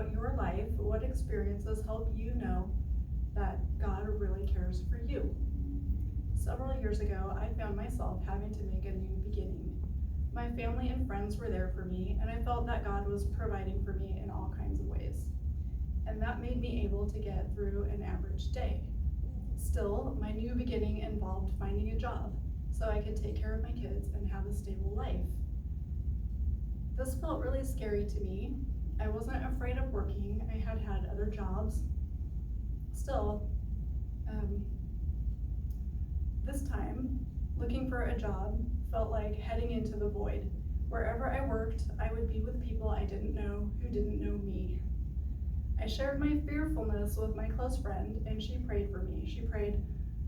throughout your life, what experiences help you know that God really cares for you? Several years ago, I found myself having to make a new beginning. My family and friends were there for me, and I felt that God was providing for me in all kinds of ways. And that made me able to get through an average day. Still, my new beginning involved finding a job so I could take care of my kids and have a stable life. This felt really scary to me. I wasn't afraid of working. I had had other jobs. Still, this time, looking for a job felt like heading into the void. Wherever I worked, I would be with people I didn't know who didn't know me. I shared my fearfulness with my close friend, and she prayed for me. She prayed,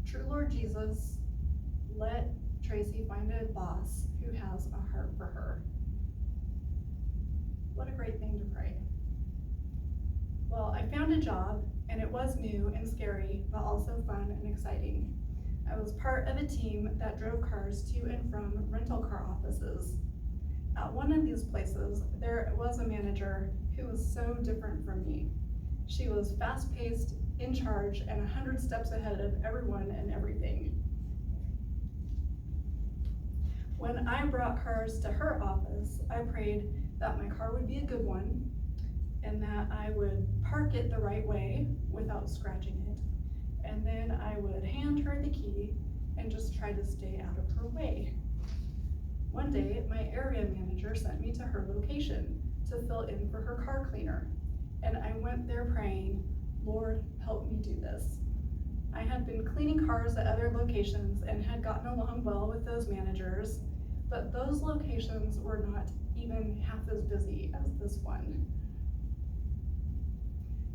"True Lord Jesus, let Tracy find a boss who has a heart for her." What a great thing to pray. Well, I found a job, and it was new and scary, but also fun and exciting. I was part of a team that drove cars to and from rental car offices. At one of these places, there was a manager who was so different from me. She was fast-paced, in charge, and 100 steps ahead of everyone and everything. When I brought cars to her office, I prayed that my car would be a good one and that I would park it the right way without scratching it. And then I would hand her the key and just try to stay out of her way. One day, my area manager sent me to her location to fill in for her car cleaner. And I went there praying, "Lord, help me do this." I had been cleaning cars at other locations and had gotten along well with those managers, but those locations were not even half as busy as this one.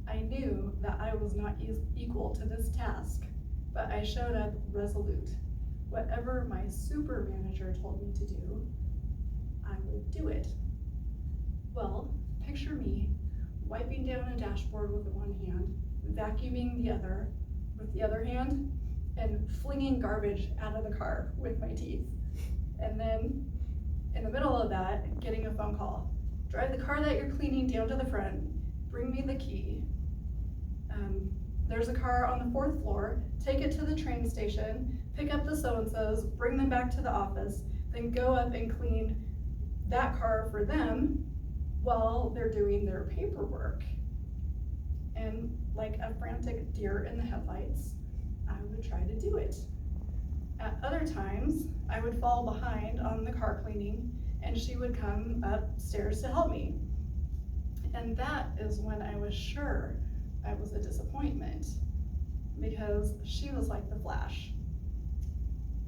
I knew that I was not equal to this task, but I showed up resolute. Whatever my super manager told me to do, I would do it. Well, picture me wiping down a dashboard with one hand, vacuuming the other with the other hand, and flinging garbage out of the car with my teeth. And then, in the middle of that, getting a phone call. "Drive the car that you're cleaning down to the front, bring me the key. There's a car on the 4th floor, take it to the train station, pick up the so-and-sos, bring them back to the office, then go up and clean that car for them while they're doing their paperwork." And like a frantic deer in the headlights, I would try to do it. At other times, I would fall behind on the car cleaning and she would come upstairs to help me. And that is when I was sure I was a disappointment, because she was like the Flash.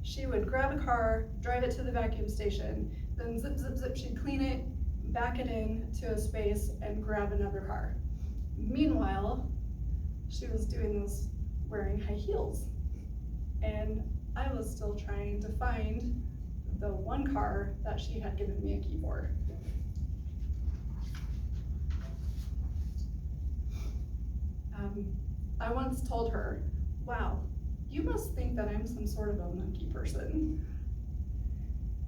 She would grab a car, drive it to the vacuum station, then zip, zip, zip, she'd clean it, back it in to a space, and grab another car. Meanwhile, she was doing this wearing high heels, and I was still trying to find the one car that she had given me a key for. I once told her, "Wow, you must think that I'm some sort of a monkey person."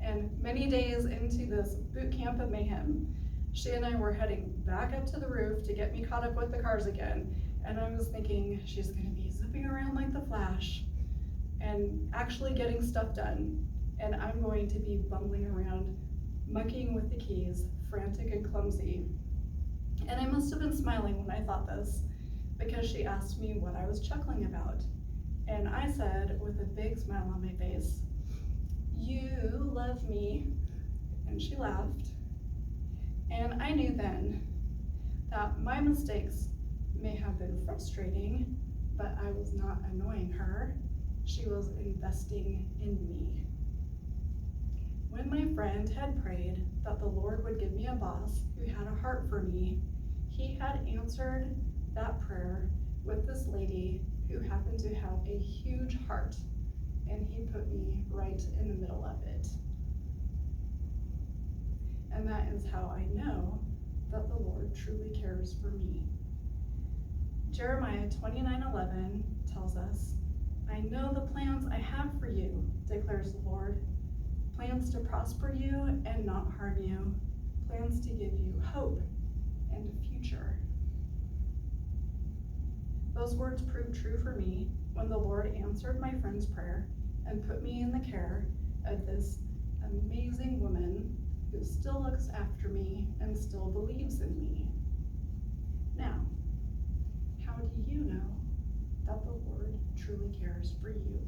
And many days into this boot camp of mayhem, she and I were heading back up to the roof to get me caught up with the cars again. And I was thinking, she's gonna be zipping around like the Flash and actually getting stuff done. And I'm going to be bumbling around, monkeying with the keys, frantic and clumsy. And I must have been smiling when I thought this, because she asked me what I was chuckling about. And I said, with a big smile on my face, "You love me." And she laughed. And I knew then that my mistakes may have been frustrating, but I was not annoying her. She was investing in me. When my friend had prayed that the Lord would give me a boss who had a heart for me, he had answered that prayer with this lady who happened to have a huge heart, and he put me right in the middle of it. And that is how I know that the Lord truly cares for me. Jeremiah 29:11 tells us, "I know the plans I have for you, declares the Lord, plans to prosper you and not harm you, plans to give you hope and a future." Those words proved true for me when the Lord answered my friend's prayer and put me in the care of this amazing woman who still looks after me and still believes in me. Now, how do you know that the Lord truly cares for you?